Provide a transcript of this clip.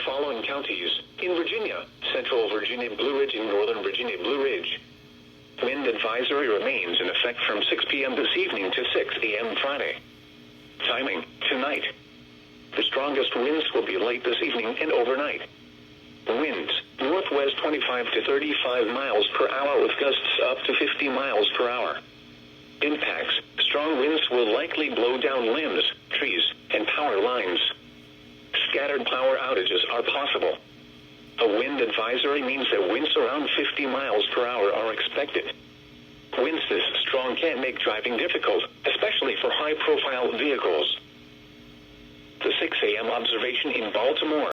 following counties: in Virginia, Central Virginia Blue Ridge and Northern Virginia Blue Ridge. Wind advisory remains in effect from 6 p.m. this evening to 6 a.m. Friday. Timing: tonight. The strongest winds will be late this evening and overnight. Winds, northwest 25 to 35 miles per hour with gusts up to 50 miles per hour. Impacts: strong winds will likely blow down limbs, trees, and power lines. Scattered power outages are possible. A wind advisory means that winds around 50 miles per hour are expected. Winds this strong can make driving difficult, especially for high-profile vehicles. The 6 a.m. observation in Baltimore.